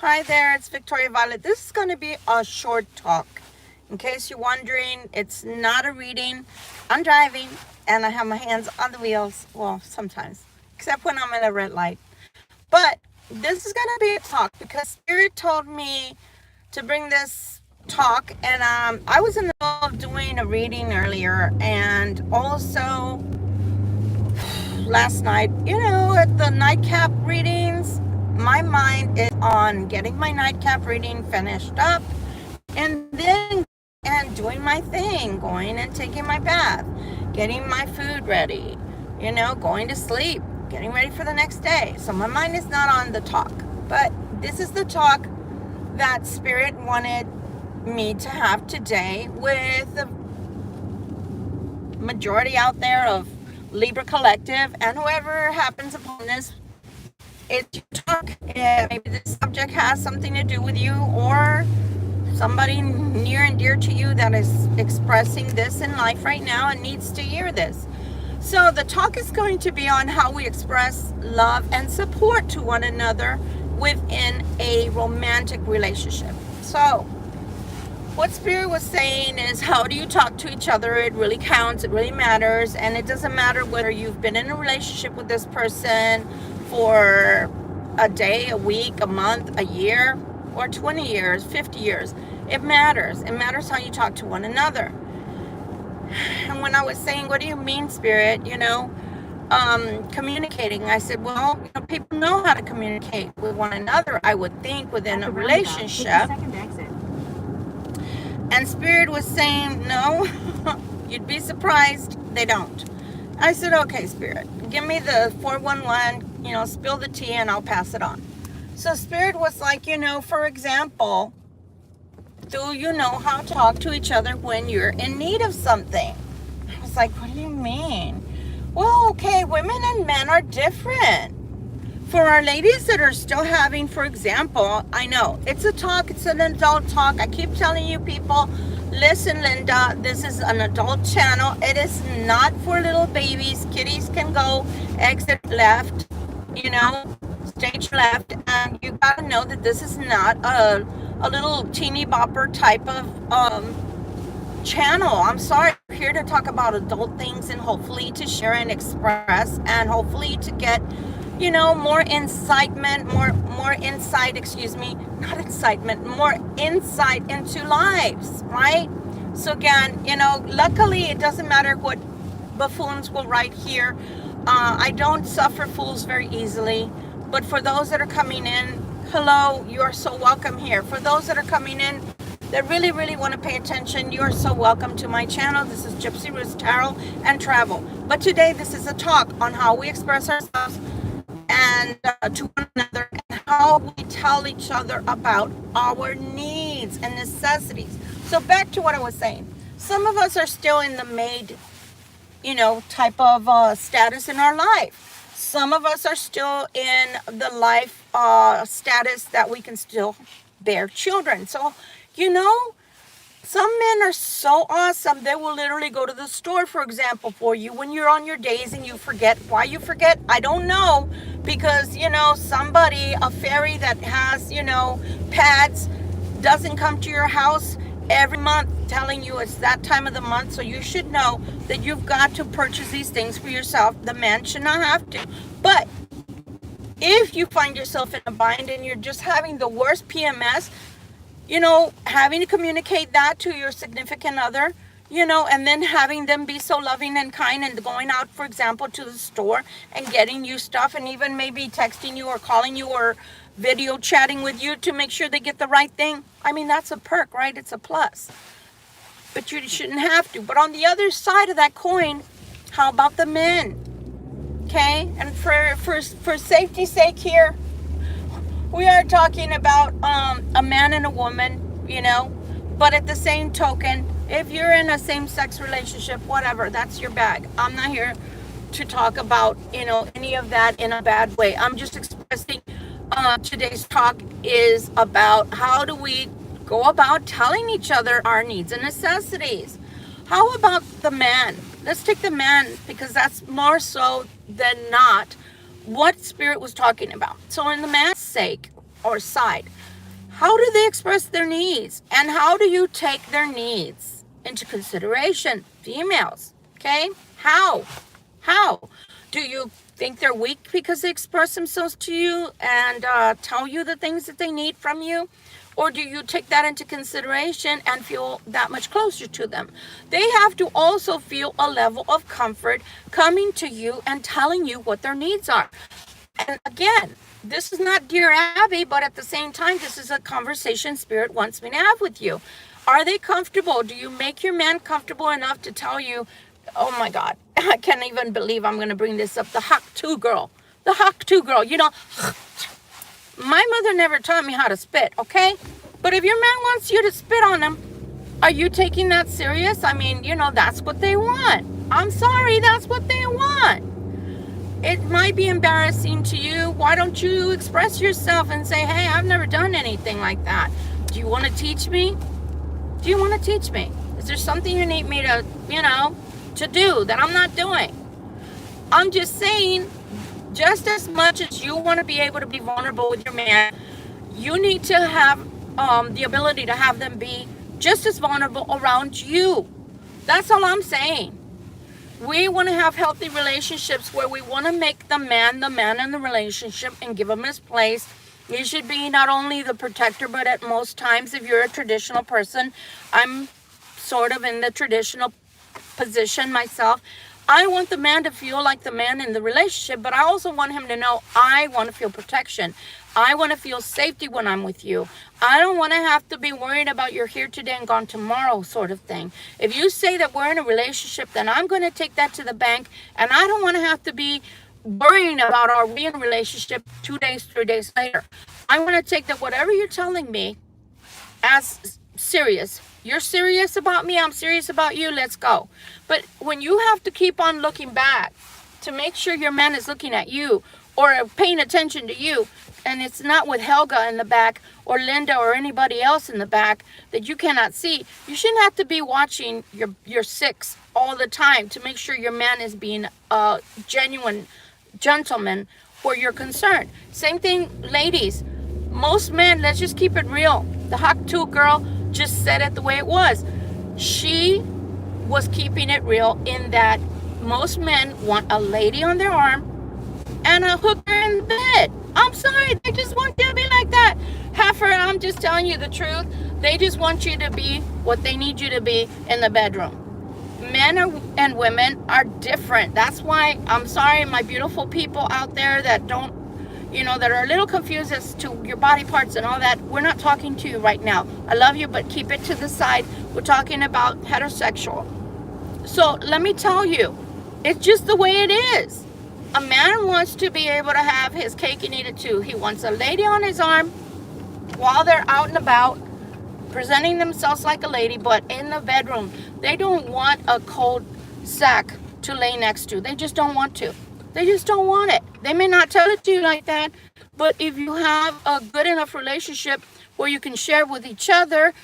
Hi there, it's Victoria Violet. This is going to be a short talk. In case you're wondering, it's not a reading. I'm driving and I have my hands on the wheels. Well, sometimes, except when I'm at a red light. But this is going to be a talk because Spirit told me to bring this talk. And I was in the middle of doing a reading earlier, and also last night, at the nightcap readings, my mind is on getting my nightcap reading finished up and then and doing my thing, going and taking my bath, getting my food ready, going to sleep, getting ready for the next day. So my mind is not on the talk, but this is the talk that Spirit wanted me to have today with the majority out there of Libra Collective and whoever happens upon this. It's your talk. Maybe this subject has something to do with you or somebody near and dear to you that is expressing this in life right now and needs to hear this. So the talk is going to be on how we express love and support to one another within a romantic relationship. So what Spirit was saying is, how do you talk to each other? It really counts. It really matters. And it doesn't matter whether you've been in a relationship with this person for a day, a week, a month, a year, or 20 years, 50 years. It matters. It matters how you talk to one another. And when I was saying, what do you mean, Spirit? Communicating. I said, well, people know how to communicate with one another, I would think, within a relationship. And Spirit was saying, no, you'd be surprised, they don't. I said, okay, Spirit, give me the 411, spill the tea and I'll pass it on. So Spirit was like, for example, do you know how to talk to each other when you're in need of something? I was like, what do you mean? Well, okay, women and men are different. For our ladies that are still having, for example, I know it's a talk, it's an adult talk. I keep telling you people, listen, Linda, this is an adult channel. It is not for little babies. Kiddies can go exit left, stage left. And you gotta know that this is not a little teeny bopper type of channel. I'm sorry, we're here to talk about adult things and hopefully to share and express and hopefully to get more incitement, more insight, not incitement, more insight into lives, right? So again, luckily it doesn't matter what buffoons will write here. I don't suffer fools very easily, but for those that are coming in, hello, you are so welcome here. For those that are coming in that really, really want to pay attention, you are so welcome to my channel. This is Gypsy Roots Tarot and Travel. But today this is a talk on how we express ourselves and to one another, and how we tell each other about our needs and necessities. So back to what I was saying. Some of us are still in the maid, type of status in our life. Some of us are still in the life status that we can still bear children. So, some men are so awesome, they will literally go to the store, for example, for you when you're on your days and you forget. Why you forget, I don't know. Because, somebody, a fairy that has, pads, doesn't come to your house every month telling you it's that time of the month. So you should know that you've got to purchase these things for yourself. The man should not have to. But if you find yourself in a bind and you're just having the worst PMS, having to communicate that to your significant other, and then having them be so loving and kind and going out, for example, to the store and getting you stuff and even maybe texting you or calling you or video chatting with you to make sure they get the right thing. I mean, that's a perk, right? It's a plus. But you shouldn't have to. But on the other side of that coin, how about the men? Okay? And for safety's sake here, we are talking about a man and a woman, but at the same token, if you're in a same-sex relationship, whatever, that's your bag. I'm not here to talk about, any of that in a bad way. I'm just expressing today's talk is about how do we go about telling each other our needs and necessities. How about the man? Let's take the man because that's more so than not what Spirit was talking about. So in the man's sake, or side. How do they express their needs? And how do you take their needs into consideration? Females, okay? How? How? Do you think they're weak because they express themselves to you and tell you the things that they need from you? Or do you take that into consideration and feel that much closer to them? They have to also feel a level of comfort coming to you and telling you what their needs are. And again, this is not Dear Abby, but at the same time, this is a conversation Spirit wants me to have with you. Are they comfortable? Do you make your man comfortable enough to tell you, oh my God, I can't even believe I'm going to bring this up, the Hawk 2 girl. The Hawk 2 girl, you know, my mother never taught me how to spit, okay? But if your man wants you to spit on him, are you taking that serious? I mean, you know, that's what they want. I'm sorry, that's what they want. It might be embarrassing to you. Why don't you express yourself and say, hey, I've never done anything like that. Do you want to teach me? Do you want to teach me? Is there something you need me to, you know, to do that I'm not doing? I'm just saying, just as much as you want to be able to be vulnerable with your man, you need to have the ability to have them be just as vulnerable around you. That's all I'm saying. We want to have healthy relationships where we want to make the man in the relationship and give him his place. You should be not only the protector, but at most times, if you're a traditional person, I'm sort of in the traditional position myself. I want the man to feel like the man in the relationship, but I also want him to know I want to feel protection. I want to feel safety when I'm with you. I don't want to have to be worried about you're here today and gone tomorrow sort of thing. If you say that we're in a relationship, then I'm going to take that to the bank, and I don't want to have to be worrying about are we in a relationship 2 days, 3 days later. I want to take that whatever you're telling me as serious. You're serious about me, I'm serious about you, let's go. But when you have to keep on looking back to make sure your man is looking at you or paying attention to you, and it's not with Helga in the back or Linda or anybody else in the back that you cannot see, you shouldn't have to be watching your six all the time to make sure your man is being a genuine gentleman where you're concerned. Same thing, ladies. Most men, let's just keep it real. The Hawk 2 girl just said it the way it was. She was keeping it real in that most men want a lady on their arm and a hooker in bed. I'm sorry, they just want you to be like that. Heifer, I'm just telling you the truth. They just want you to be what they need you to be in the bedroom. Men and women are different. That's why, I'm sorry, my beautiful people out there that don't, you know, that are a little confused as to your body parts and all that. We're not talking to you right now. I love you, but keep it to the side. We're talking about heterosexual. So let me tell you, it's just the way it is. A man wants to be able to have his cake and eat it too. He wants a lady on his arm while they're out and about, presenting themselves like a lady, but in the bedroom. They don't want a cold sack to lay next to. They just don't want to. They just don't want it. They may not tell it to you like that, but if you have a good enough relationship where you can share with each other,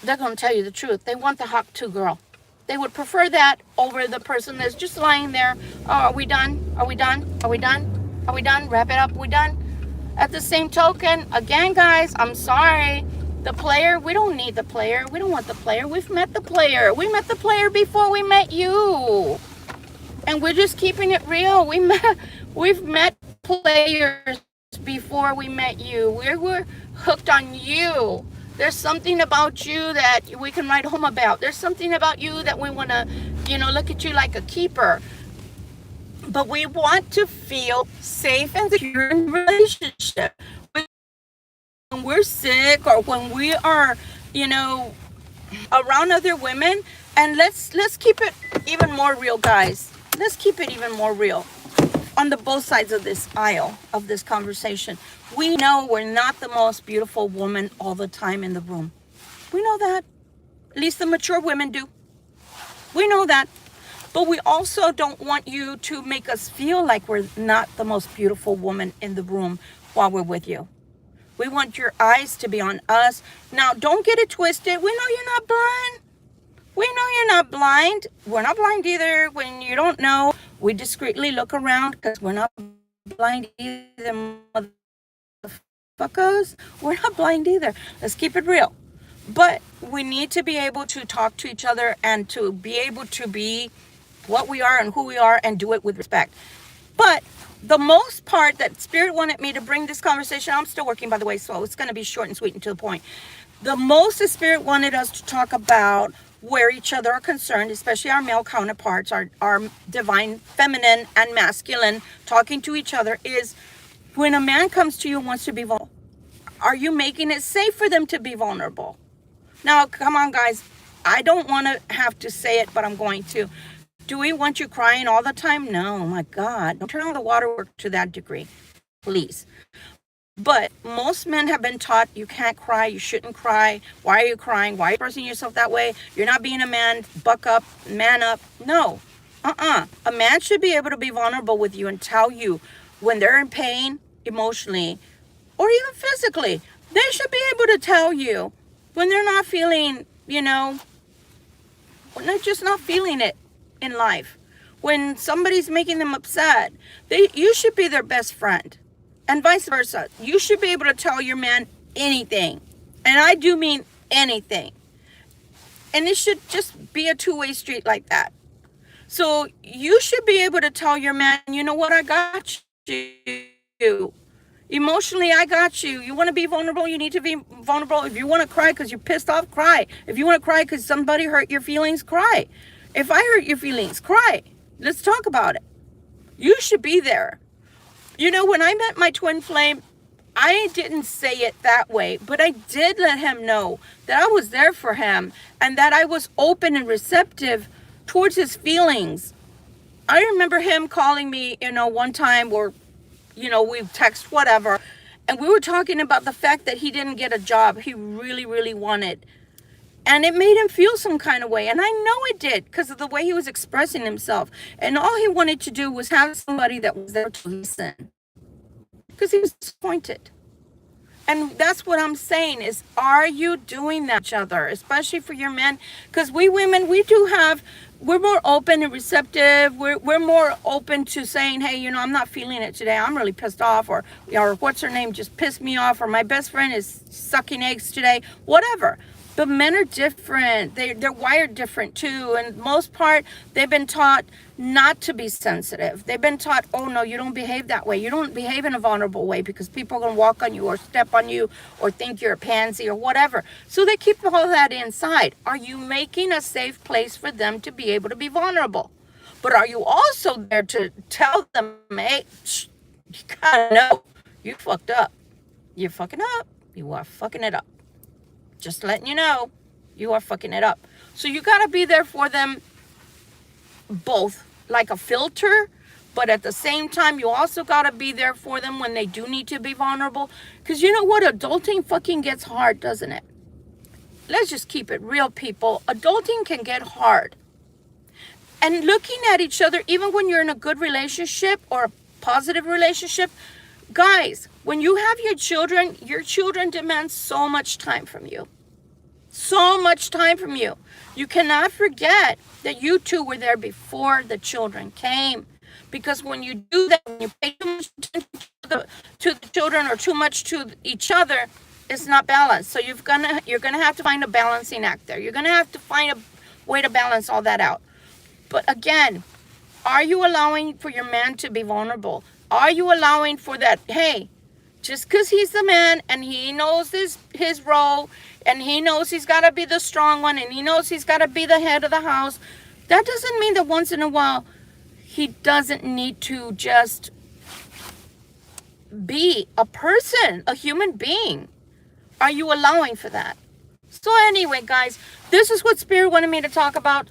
they're going to tell you the truth. They want the Hawk 2 girl. They would prefer that over the person that's just lying there. Oh, are we done? Are we done? Are we done? Are we done? Wrap it up. We done? At the same token, again, guys, I'm sorry. The player, we don't need the player. We don't want the player. We've met the player. We met the player before we met you. And we're just keeping it real. We've met players before we met you. We're hooked on you. There's something about you that we can write home about. There's something about you that we want to, you know, look at you like a keeper. But we want to feel safe and secure in relationship. When we're sick or when we are, you know, around other women, and let's keep it even more real, guys. Let's keep it even more real on the both sides of this aisle of this conversation. We know we're not the most beautiful woman all the time in the room. We know that. At least the mature women do. We know that. But we also don't want you to make us feel like we're not the most beautiful woman in the room while we're with you. We want your eyes to be on us. Now, don't get it twisted. We know you're not blind. We know you're not blind. We're not blind either. When you don't know, we discreetly look around because we're not blind either, fuckos. We're not blind either. Let's keep it real. But we need to be able to talk to each other and to be able to be what we are and who we are and do it with respect. But the most part that Spirit wanted me to bring this conversation, I'm still working, by the way, so it's going to be short and sweet and to the point. The most the Spirit wanted us to talk about where each other are concerned, especially our male counterparts, our divine feminine and masculine talking to each other, is when a man comes to you and wants to be vulnerable, are you making it safe for them to be vulnerable? Now, come on, guys. I don't want to have to say it, but I'm going to. Do we want you crying all the time? No, my God. Don't turn on the waterworks to that degree, please. But most men have been taught you can't cry, you shouldn't cry. Why are you crying? Why are you expressing yourself that way? You're not being a man. Buck up, man up. No. A man should be able to be vulnerable with you and tell you when they're in pain, emotionally, or even physically. They should be able to tell you when they're not feeling, when they're just not feeling it in life. When somebody's making them upset, you should be their best friend. And vice versa. You should be able to tell your man anything. And I do mean anything. And it should just be a two-way street like that. So you should be able to tell your man, you know what, I got you. Emotionally, I got you. You want to be vulnerable, you need to be vulnerable. If you want to cry because you're pissed off, cry. If you want to cry because somebody hurt your feelings, cry. If I hurt your feelings, cry. Let's talk about it. You should be there. When I met my twin flame, I didn't say it that way, but I did let him know that I was there for him and that I was open and receptive towards his feelings. I remember him calling me, one time, or, we text whatever, and we were talking about the fact that he didn't get a job he really, really wanted. And it made him feel some kind of way. And I know it did because of the way he was expressing himself. And all he wanted to do was have somebody that was there to listen. Because he was disappointed. And that's what I'm saying is, are you doing that to each other? Especially for your men. Because we women, we're more open and receptive. We're more open to saying, hey, I'm not feeling it today. I'm really pissed off. Or what's her name just pissed me off. Or my best friend is sucking eggs today. Whatever. But men are different. They're wired different too. And most part, they've been taught not to be sensitive. They've been taught, oh no, you don't behave that way. You don't behave in a vulnerable way because people are going to walk on you or step on you or think you're a pansy or whatever. So they keep all that inside. Are you making a safe place for them to be able to be vulnerable? But are you also there to tell them, hey, you gotta know, you fucked up. You're fucking up. You are fucking it up. Just letting you know, you are fucking it up. So you got to be there for them both, like a filter, but at the same time, you also got to be there for them when they do need to be vulnerable. Because you know what? Adulting fucking gets hard, doesn't it? Let's just keep it real, people. Adulting can get hard. And looking at each other, even when you're in a good relationship or a positive relationship, guys, when you have your children demand so much time from you. So much time from you. You cannot forget that you two were there before the children came. Because when you do that, when you pay too much attention to the children or too much to each other, it's not balanced. So you're gonna have to find a balancing act there. You're gonna have to find a way to balance all that out. But again, are you allowing for your man to be vulnerable? Are you allowing for that, hey, just because he's the man and he knows his role and he knows he's got to be the strong one and he knows he's got to be the head of the house, that doesn't mean that once in a while he doesn't need to just be a person, a human being. Are you allowing for that? So anyway, guys, this is what Spirit wanted me to talk about.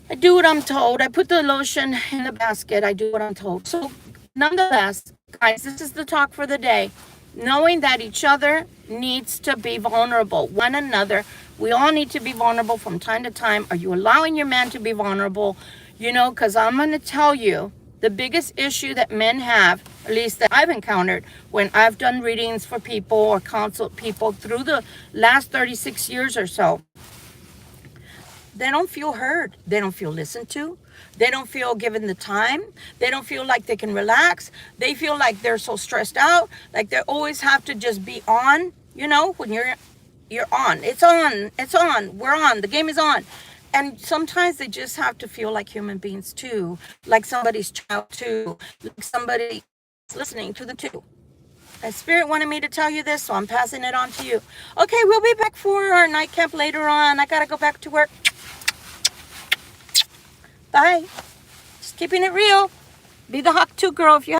I do what I'm told. I put the lotion in the basket. I do what I'm told. So nonetheless, guys, this is the talk for the day. Knowing that each other needs to be vulnerable. One another. We all need to be vulnerable from time to time. Are you allowing your man to be vulnerable? Because I'm going to tell you the biggest issue that men have, at least that I've encountered when I've done readings for people or counseled people through the last 36 years or so. they don't feel heard. They don't feel listened to. They don't feel given the time. They don't feel like they can relax. They feel like they're so stressed out, like they always have to just be on. You know, when you're on. It's on. It's on. We're on. The game is on. And sometimes they just have to feel like human beings too, like somebody's child too, like somebody listening to them too. And Spirit wanted me to tell you this, so I'm passing it on to you. Okay, we'll be back for our night camp later on. I gotta go back to work. Bye. Just keeping it real. Be the hawk too, girl, if you